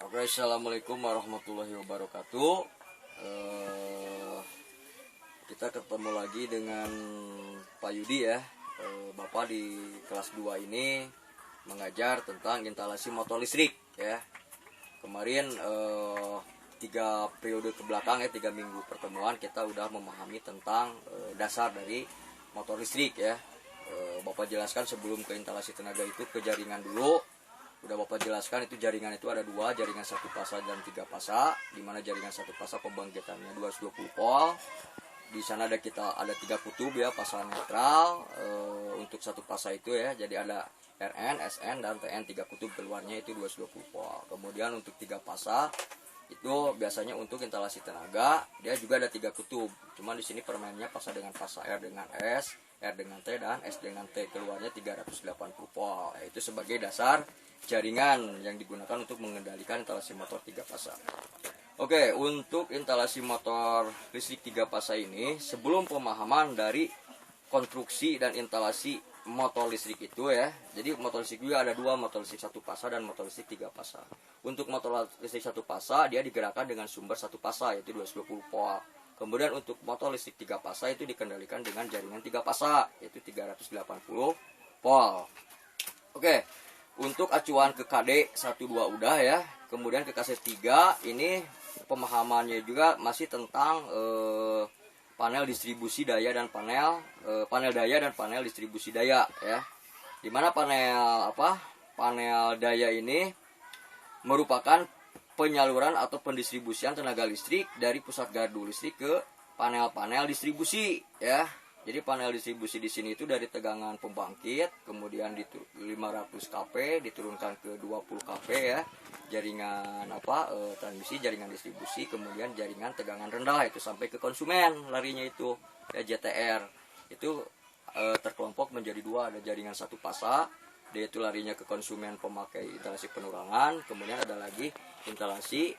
Oke, assalamualaikum warahmatullahi wabarakatuh. Kita ketemu lagi dengan Pak Yudi ya. Bapak di kelas 2 ini mengajar tentang instalasi motor listrik ya. Kemarin 3 periode ke belakang ya, 3 minggu pertemuan kita udah memahami tentang dasar dari motor listrik ya. Bapak jelaskan sebelum ke instalasi tenaga itu ke jaringan dulu. Udah Bapak jelaskan itu jaringan itu ada 2, jaringan 1 fasa dan 3 fasa, di mana jaringan 1 fasa pembangkitannya 220 volt. Di sana ada 3 kutub ya, fasa netral untuk 1 fasa itu ya. Jadi ada RN, SN dan TN, 3 kutub keluarnya itu 220 volt. Kemudian untuk 3 fasa itu biasanya untuk instalasi tenaga, dia juga ada 3 kutub. Cuman di sini permainnya fasa dengan fasa R dengan S, R dengan T dan S dengan T, keluarnya 380 volt. Itu sebagai dasar jaringan yang digunakan untuk mengendalikan instalasi motor 3 fasa. Oke, untuk instalasi motor listrik 3 fasa ini, sebelum pemahaman dari konstruksi dan instalasi motor listrik itu ya. Jadi motor listrik juga ada 2, motor listrik 1 fasa dan motor listrik 3 fasa. Untuk motor listrik 1 fasa dia digerakkan dengan sumber 1 fasa yaitu 220 volt. Kemudian untuk motor listrik 3 fasa itu dikendalikan dengan jaringan 3 fasa yaitu 380 volt. Oke. Untuk acuan ke KD 12 udah ya. Kemudian ke kaset 3 ini pemahamannya juga masih tentang panel distribusi daya dan panel daya dan panel distribusi daya ya. Dimana panel daya ini merupakan penyaluran atau pendistribusian tenaga listrik dari pusat gardu listrik ke panel-panel distribusi ya. Jadi panel distribusi di sini itu dari tegangan pembangkit, kemudian di 500 kV diturunkan ke 20 kV ya. Jaringan transmisi, jaringan distribusi, kemudian jaringan tegangan rendah itu sampai ke konsumen larinya itu ya, JTR. Itu terkelompok menjadi 2, ada jaringan 1 fasa, dia itu larinya ke konsumen pemakai instalasi penurangan, kemudian ada lagi instalasi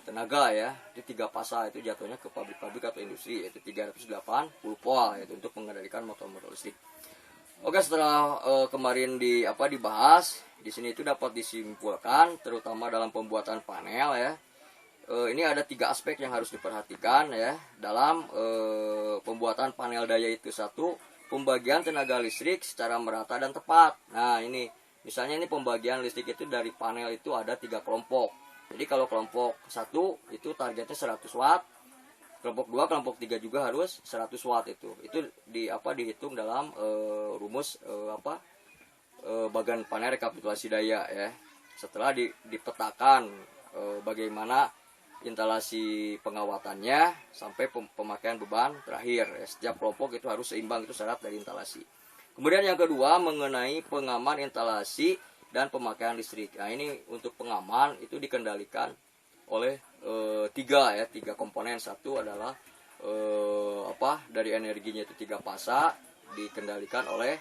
tenaga ya, itu 3 fasa, itu jatuhnya ke pabrik-pabrik atau industri, yaitu 380 volt yaitu untuk mengendalikan motor-motor listrik. Oke, setelah kemarin dibahas, di sini itu dapat disimpulkan terutama dalam pembuatan panel ya. Ini ada 3 aspek yang harus diperhatikan ya dalam pembuatan panel daya itu. 1, pembagian tenaga listrik secara merata dan tepat. Nah ini, misalnya ini pembagian listrik itu dari panel itu ada 3 kelompok. Jadi kalau kelompok 1 itu targetnya 100 watt, kelompok 2, kelompok 3 juga harus 100 watt itu. Itu dihitung dalam rumus bagian panel rekapitulasi daya ya. Setelah dipetakan bagaimana instalasi pengawatannya sampai pemakaian beban terakhir ya. Setiap kelompok itu harus seimbang, itu syarat dari instalasi. Kemudian yang kedua mengenai pengaman instalasi dan pemakaian listrik. Nah ini untuk pengaman itu dikendalikan oleh 3 komponen. 1 adalah dari energinya itu 3 fasa dikendalikan oleh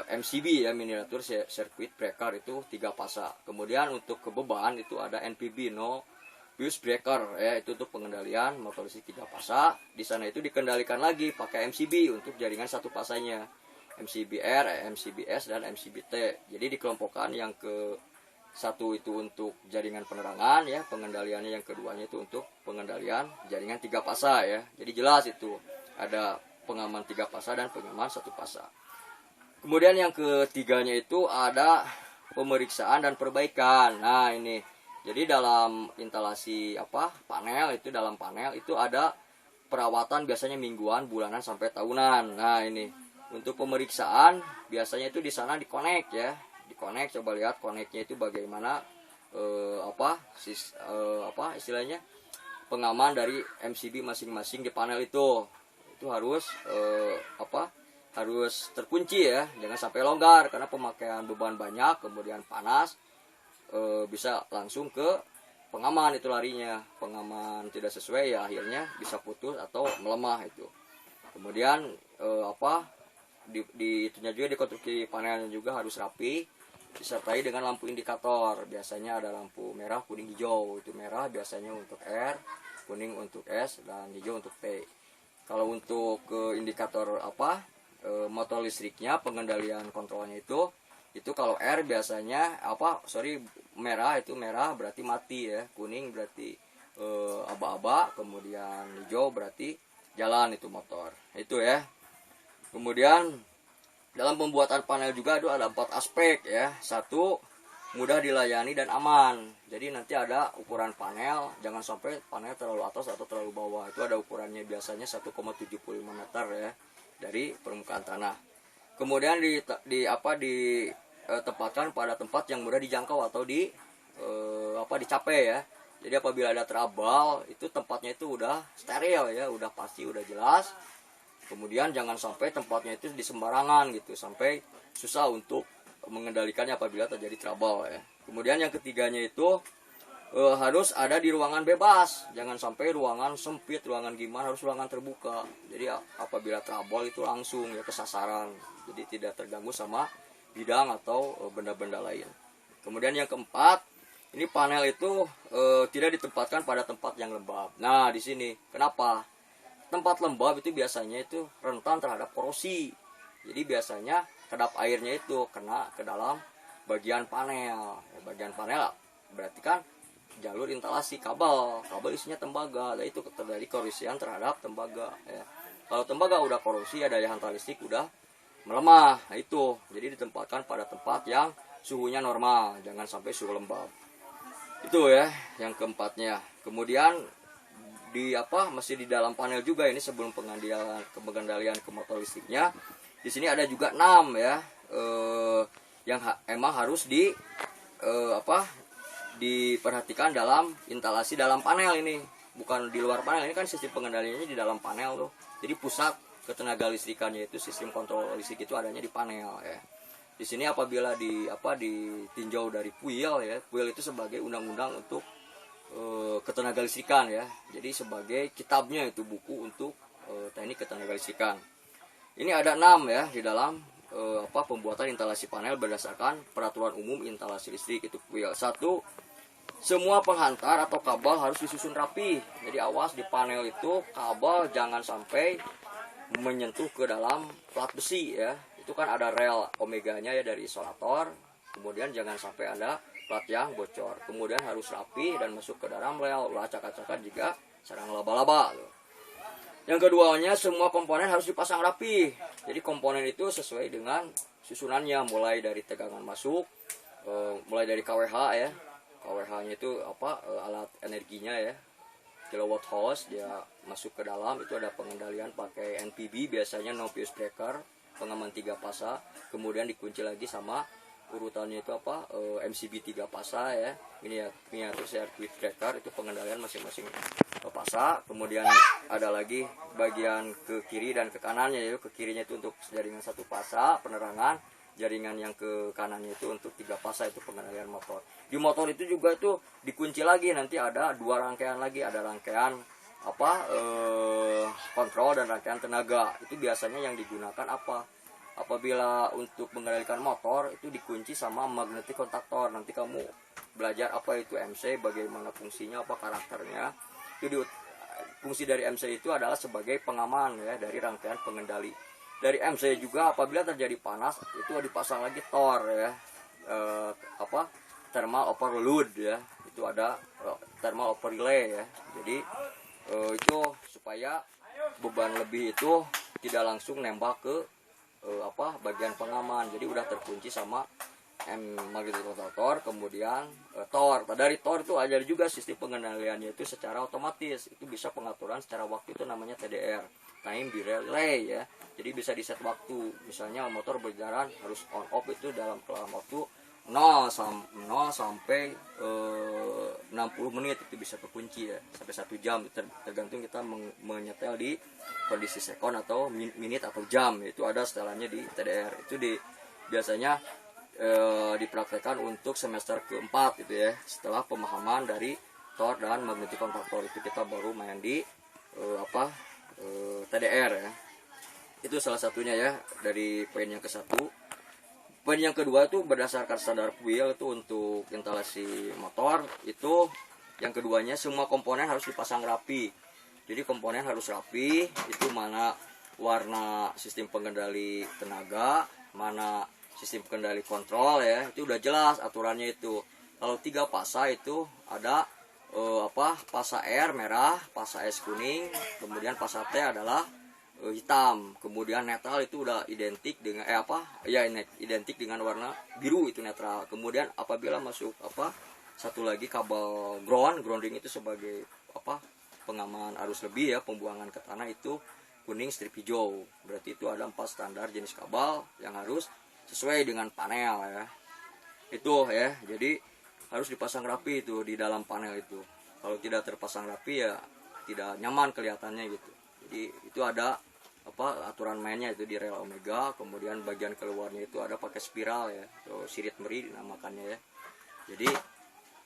MCB ya, miniatur circuit breaker itu 3 fasa. Kemudian untuk ke beban itu ada NPB, no fuse breaker ya, itu untuk pengendalian motor listrik 3 fasa. Di sana itu dikendalikan lagi pakai MCB untuk jaringan 1 fasanya, MCBR, MCBS dan MCBT. Jadi dikelompokkan, yang ke 1 itu untuk jaringan penerangan ya, pengendaliannya. Yang keduanya itu untuk pengendalian jaringan 3 fasa ya. Jadi jelas itu ada pengaman 3 fasa dan pengaman 1 fasa. Kemudian yang ketiganya itu ada pemeriksaan dan perbaikan. Nah ini, jadi dalam instalasi panel itu, dalam panel itu ada perawatan biasanya mingguan, bulanan sampai tahunan. Nah ini untuk pemeriksaan biasanya itu di sana dikonek ya, dikonek. Coba lihat koneknya itu bagaimana istilahnya pengaman dari MCB masing-masing di panel itu harus harus terkunci ya, jangan sampai longgar karena pemakaian beban banyak kemudian panas bisa langsung ke pengaman itu larinya. Pengaman tidak sesuai ya akhirnya bisa putus atau melemah itu. Kemudian itunya juga, di konstruksi panelnya juga harus rapi, disertai dengan lampu indikator. Biasanya ada lampu merah, kuning, hijau. Itu merah biasanya untuk R, kuning untuk S, dan hijau untuk T. Kalau untuk indikator motor listriknya, pengendalian kontrolnya itu Itu kalau R biasanya merah itu merah berarti mati ya, kuning berarti aba-aba, kemudian hijau berarti jalan itu motor. Itu ya. Kemudian dalam pembuatan panel juga ada 4 aspek ya. 1, mudah dilayani dan aman. Jadi nanti ada ukuran panel, jangan sampai panel terlalu atas atau terlalu bawah. Itu ada ukurannya, biasanya 1,75 meter ya dari permukaan tanah. Kemudian ditempatkan pada tempat yang mudah dijangkau atau dicapai ya. Jadi apabila ada trouble, itu tempatnya itu udah steril ya, udah pasti, udah jelas. Kemudian jangan sampai tempatnya itu di sembarangan gitu, sampai susah untuk mengendalikannya apabila terjadi trouble ya. Kemudian yang ketiganya itu harus ada di ruangan bebas, jangan sampai ruangan sempit, ruangan gimana, harus ruangan terbuka. Jadi apabila trouble itu langsung ya ke sasaran, jadi tidak terganggu sama bidang atau benda-benda lain. Kemudian yang keempat, ini panel itu tidak ditempatkan pada tempat yang lembab. Nah di sini kenapa? Tempat lembab itu biasanya itu rentan terhadap korosi. Jadi biasanya kedap airnya itu kena ke dalam bagian panel. Bagian panel berarti kan jalur instalasi kabel isinya tembaga. Nah, itu terjadi korosian terhadap tembaga ya. Kalau tembaga udah korosi, daya hantar listrik udah melemah. Nah, itu jadi ditempatkan pada tempat yang suhunya normal, jangan sampai suhu lembab. Itu ya yang keempatnya. Kemudian masih di dalam panel juga ini sebelum pengendalian ke motor listriknya. Di sini ada juga 6 ya, yang emang harus diperhatikan dalam instalasi dalam panel ini, bukan di luar panel. Ini kan sistem pengendaliannya di dalam panel tuh. Jadi pusat ketenaga listrikannya itu, sistem kontrol listrik itu adanya di panel ya. Di sini apabila ditinjau dari PUIL ya, PUIL itu sebagai undang-undang untuk ketenaga listrikan ya. Jadi sebagai kitabnya itu buku untuk teknik ketenaga listrikan. Ini ada 6 ya di dalam pembuatan instalasi panel berdasarkan peraturan umum instalasi listrik itu PUIL. 1, semua penghantar atau kabel harus disusun rapi. Jadi awas di panel itu kabel jangan sampai menyentuh ke dalam plat besi ya. Itu kan ada rel omeganya ya dari isolator. Kemudian jangan sampai ada plat yang bocor. Kemudian harus rapi dan masuk ke dalam rel, ulah acak-acakan jika sarang laba-laba. Yang keduanya, semua komponen harus dipasang rapi. Jadi komponen itu sesuai dengan susunannya, mulai dari tegangan masuk, mulai dari KWH ya. KWH-nya itu alat energinya ya, kilowatt hours, dia masuk ke dalam. Itu ada pengendalian pakai NPB, biasanya no fuse breaker, pengaman 3 fasa. Kemudian dikunci lagi sama urutannya itu MCB 3 fasa ya. Ini ya miniatur circuit breaker, itu pengendalian masing-masing fasa. Kemudian ada lagi bagian ke kiri dan ke kanannya, yaitu ke kirinya itu untuk jaringan 1 fasa penerangan, jaringan yang ke kanannya itu untuk 3 fasa, itu pengendalian motor. Di motor itu juga itu dikunci lagi, nanti ada 2 rangkaian lagi, ada rangkaian kontrol dan rangkaian tenaga. Itu biasanya yang digunakan apabila untuk mengendalikan motor itu dikunci sama magnetic kontaktor. Nanti kamu belajar apa itu MC, bagaimana fungsinya, apa karakternya. Fungsi dari MC itu adalah sebagai pengaman ya dari rangkaian pengendali. Dari MC juga apabila terjadi panas itu dipasang lagi TOR ya, thermal overload ya. Itu ada thermal overlay ya. Jadi itu supaya beban lebih itu tidak langsung nembak ke bagian pengaman. Jadi udah terkunci sama magnetic kontaktor. Kemudian TOR. Dari TOR itu ada juga sistem pengendaliannya itu secara otomatis. Itu bisa pengaturan secara waktu, itu namanya TDR, time delay ya. Jadi bisa di set waktu. Misalnya motor berjalan harus on off itu dalam waktu 0 sampai 60 menit itu bisa kekunci ya, sampai 1 jam, tergantung kita menyetel di kondisi sekon atau menit atau jam. Itu ada setelannya di TDR. Itu biasanya dipraktekkan untuk semester keempat itu ya, setelah pemahaman dari TOR dan magnetic kontaktor. Itu kita baru main di TDR ya. Itu salah satunya ya dari poin yang ke-1. Poin yang kedua itu berdasarkan standar PUIL itu untuk instalasi motor. Itu yang keduanya, semua komponen harus dipasang rapi. Jadi komponen harus rapi, itu mana warna sistem pengendali tenaga, mana sistem kendali kontrol ya, itu udah jelas aturannya itu. Kalau 3 pasa itu ada pasa R merah, pasa S kuning, kemudian pasa T adalah hitam, kemudian netral itu udah identik dengan identik dengan warna biru, itu netral. Kemudian apabila masuk satu lagi kabel grounding itu sebagai pengaman arus lebih ya, pembuangan ke tanah itu kuning strip hijau. Berarti itu ada 4 standar jenis kabel yang harus sesuai dengan panel ya. Itu ya, jadi harus dipasang rapi itu di dalam panel itu. Kalau tidak terpasang rapi ya tidak nyaman kelihatannya gitu. Jadi itu ada aturan mainnya itu di rel omega. Kemudian bagian keluarnya itu ada pakai spiral ya, atau sirit meri dinamakannya ya. Jadi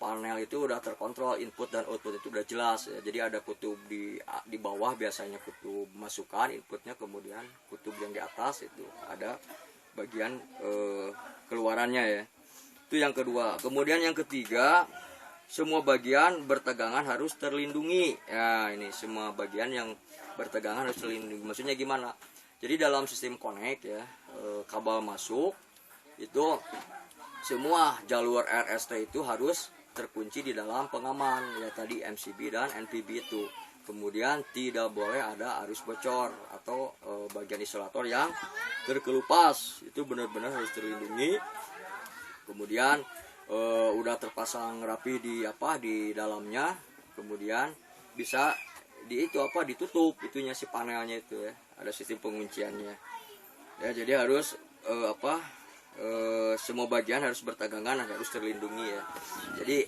panel itu udah terkontrol, input dan output itu udah jelas ya. Jadi ada kutub di bawah, biasanya kutub masukan inputnya, kemudian kutub yang di atas itu ada bagian keluarannya ya. Itu yang kedua. Kemudian yang ketiga, semua bagian bertegangan harus terlindungi. Ya, ini semua bagian yang bertegangan harus terlindungi. Maksudnya gimana? Jadi dalam sistem connect ya, kabel masuk itu semua jalur RST itu harus terkunci di dalam pengaman ya, tadi MCB dan NPB itu. Kemudian tidak boleh ada arus bocor atau bagian isolator yang terkelupas. Itu benar-benar harus terlindungi. Kemudian udah terpasang rapi di dalamnya. Kemudian bisa ditutup itunya si panelnya itu ya. Ada sistem pengunciannya. Ya, jadi harus semua bagian harus bertegangan, harus terlindungi ya. Jadi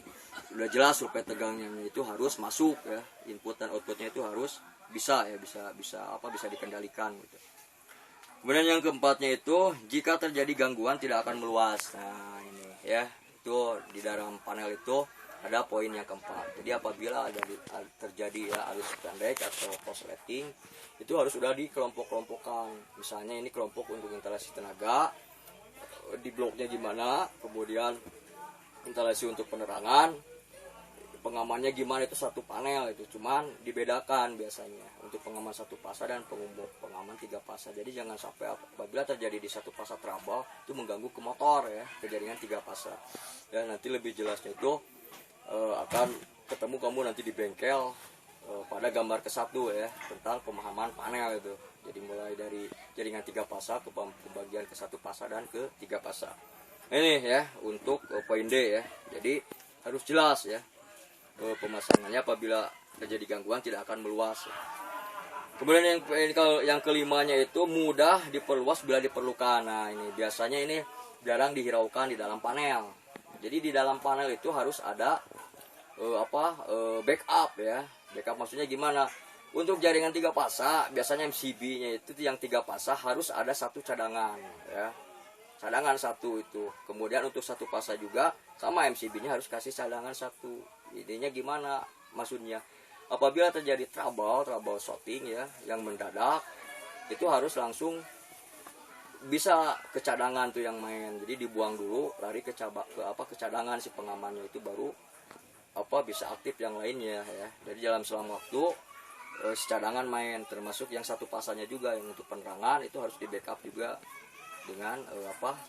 udah jelas supaya tegangnya itu harus masuk ya, input dan outputnya itu harus bisa dikendalikan gitu. Kemudian yang keempatnya itu, jika terjadi gangguan tidak akan meluas. Nah ini ya, itu di dalam panel itu ada poin yang keempat. Jadi apabila terjadi ya arus pendek atau korsleting, itu harus sudah dikelompok-kelompokkan. Misalnya ini kelompok untuk instalasi tenaga, di bloknya gimana, kemudian instalasi untuk penerangan, pengamannya gimana, itu satu panel itu. Cuman dibedakan biasanya untuk pengaman 1 pasa dan pengaman 3 pasa. Jadi jangan sampai apabila terjadi di 1 pasa trouble itu mengganggu ke motor ya, kejaringan 3 pasa. Dan nanti lebih jelasnya itu akan ketemu kamu nanti di bengkel pada gambar ke-1 ya, tentang pemahaman panel itu. Jadi mulai dari jaringan 3 pasa ke pembagian ke 1 pasa dan ke 3 pasa. Ini ya untuk poin D ya. Jadi harus jelas ya pemasangannya apabila terjadi gangguan tidak akan meluas. Kemudian yang kelimanya itu mudah diperluas bila diperlukan. Nah ini biasanya ini jarang dihiraukan di dalam panel. Jadi di dalam panel itu harus ada backup ya. Backup maksudnya gimana? Untuk jaringan 3 pasa, biasanya MCB-nya itu yang 3 pasa harus ada 1 cadangan ya. Cadangan 1 itu. Kemudian untuk 1 pasa juga sama, MCB-nya harus kasih cadangan 1. Intinya gimana? Maksudnya apabila terjadi trouble shorting ya yang mendadak, itu harus langsung bisa ke cadangan tuh yang main. Jadi dibuang dulu, lari ke cadangan si pengamannya itu, baru bisa aktif yang lainnya ya. Jadi dalam selang waktu cadangan main, termasuk yang 1 pasanya juga yang untuk penerangan itu harus di backup juga dengan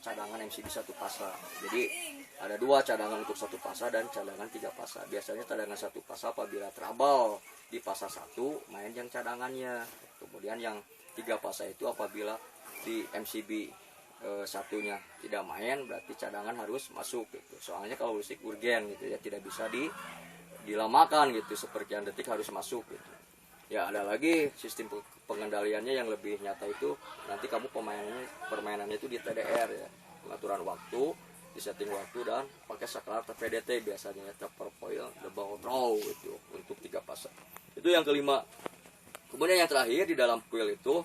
cadangan MCB 1 pasa. Jadi ada 2 cadangan untuk 1 pasa dan cadangan 3 pasa. Biasanya cadangan 1 pasa apabila trouble di pasa 1 main yang cadangannya. Kemudian yang 3 pasa itu apabila di MCB satunya tidak main, berarti cadangan harus masuk gitu. Soalnya kalau listrik urgen gitu ya, tidak bisa dilamakan gitu, seperkian detik harus masuk gitu. Ya ada lagi sistem pengendaliannya yang lebih nyata itu, nanti kamu permainannya itu di TDR ya, pengaturan waktu, di setting waktu, dan pakai saklar TPDT biasanya, taper foil double throw itu untuk 3 pasa. Itu yang kelima. Kemudian yang terakhir di dalam coil itu,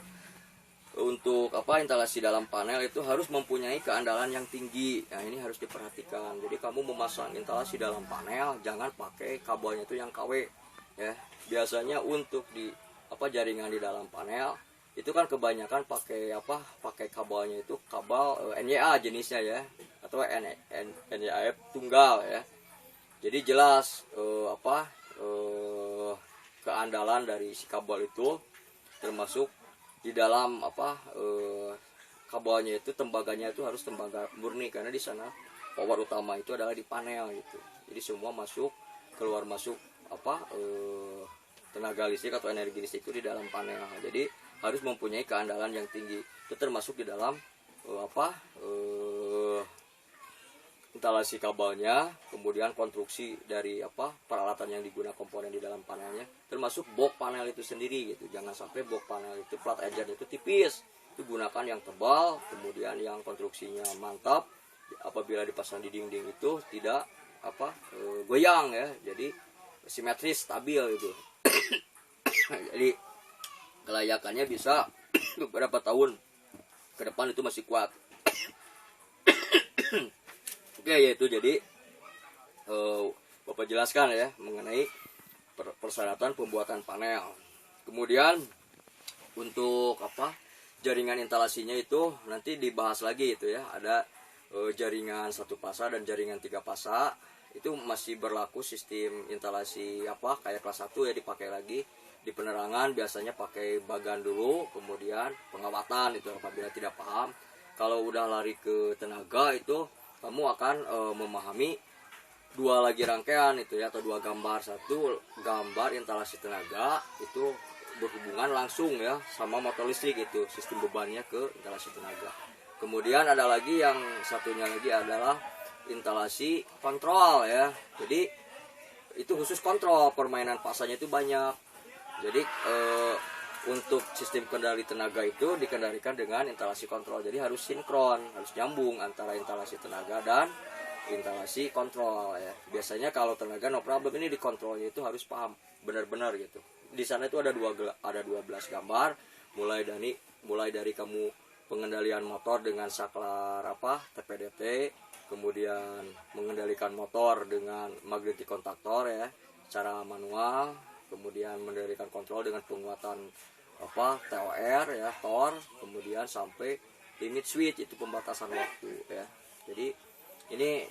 untuk instalasi dalam panel itu harus mempunyai keandalan yang tinggi. Nah ini harus diperhatikan. Jadi kamu memasang instalasi dalam panel jangan pakai kabelnya itu yang KW ya. Biasanya untuk di jaringan di dalam panel itu kan kebanyakan pakai kabelnya itu kabel NYA jenisnya ya, atau NYA tunggal ya. Jadi jelas keandalan dari si kabel itu, termasuk di dalam kabelnya itu tembaganya itu harus tembaga murni, karena di sana power utama itu adalah di panel gitu. Jadi semua masuk keluar masuk tenaga listrik atau energi listrik itu di dalam panel. Jadi harus mempunyai keandalan yang tinggi. Itu termasuk di dalam instalasi kabelnya, kemudian konstruksi dari peralatan yang digunakan, komponen di dalam panelnya, termasuk box panel itu sendiri gitu. Jangan sampai box panel itu plat edgernya itu tipis. Itu gunakan yang tebal, kemudian yang konstruksinya mantap. Apabila dipasang di dinding itu tidak goyang ya. Jadi simetris, stabil gitu. Jadi kelayakannya bisa beberapa tahun ke depan itu masih kuat. Oke, yaitu jadi Bapak jelaskan ya mengenai persyaratan pembuatan panel. Kemudian untuk jaringan instalasinya itu nanti dibahas lagi itu ya. Ada jaringan 1 fasa dan jaringan 3 fasa. Itu masih berlaku sistem instalasi kayak kelas 1 ya, dipakai lagi. Di penerangan biasanya pakai bagan dulu, kemudian pengawatan itu apabila tidak paham. Kalau udah lari ke tenaga itu kamu akan memahami 2 lagi rangkaian itu ya, atau 2 gambar. 1 gambar instalasi tenaga itu berhubungan langsung ya sama motor listrik, itu sistem bebannya ke instalasi tenaga. Kemudian ada lagi yang satunya lagi adalah instalasi kontrol ya. Jadi itu khusus kontrol, permainan fasanya itu banyak. Jadi untuk sistem kendali tenaga itu dikendalikan dengan instalasi kontrol. Jadi harus sinkron, harus nyambung antara instalasi tenaga dan instalasi kontrol ya. Biasanya kalau tenaga no problem, ini di kontrolnya itu harus paham benar-benar gitu. Di sana itu ada 12 gambar, mulai dari kamu pengendalian motor dengan saklar TPDT, kemudian mengendalikan motor dengan magnetic kontaktor ya, secara manual, kemudian mengendalikan kontrol dengan penguatan TOR ya, TOR, kemudian sampai limit switch, itu pembatasan waktu ya. Jadi ini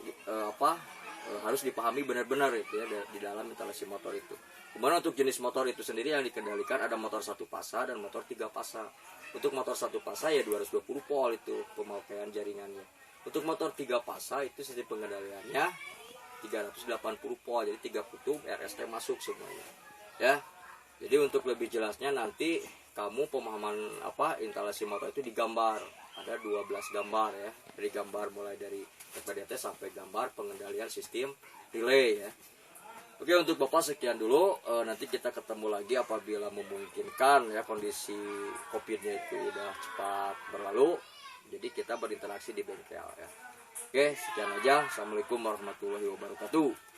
harus dipahami benar-benar itu ya di dalam instalasi motor itu. Kemudian untuk jenis motor itu sendiri yang dikendalikan ada motor 1 fasa dan motor 3 fasa. Untuk motor 1 fasa ya 220 volt itu pemakaian jaringannya. Untuk motor 3 fasa itu sistem pengendaliannya 380 volt, jadi 3 kutub RST masuk semuanya. Ya. Jadi untuk lebih jelasnya nanti kamu pemahaman instalasi motor itu digambar. Ada 12 gambar ya. Dari gambar mulai dari TPDT sampai gambar pengendalian sistem relay ya. Oke, untuk Bapak sekian dulu. Nanti kita ketemu lagi apabila memungkinkan ya, kondisi COVID-nya itu udah cepat berlalu. Jadi kita berinteraksi di bengkel ya. Oke, sekian aja. Assalamualaikum warahmatullahi wabarakatuh.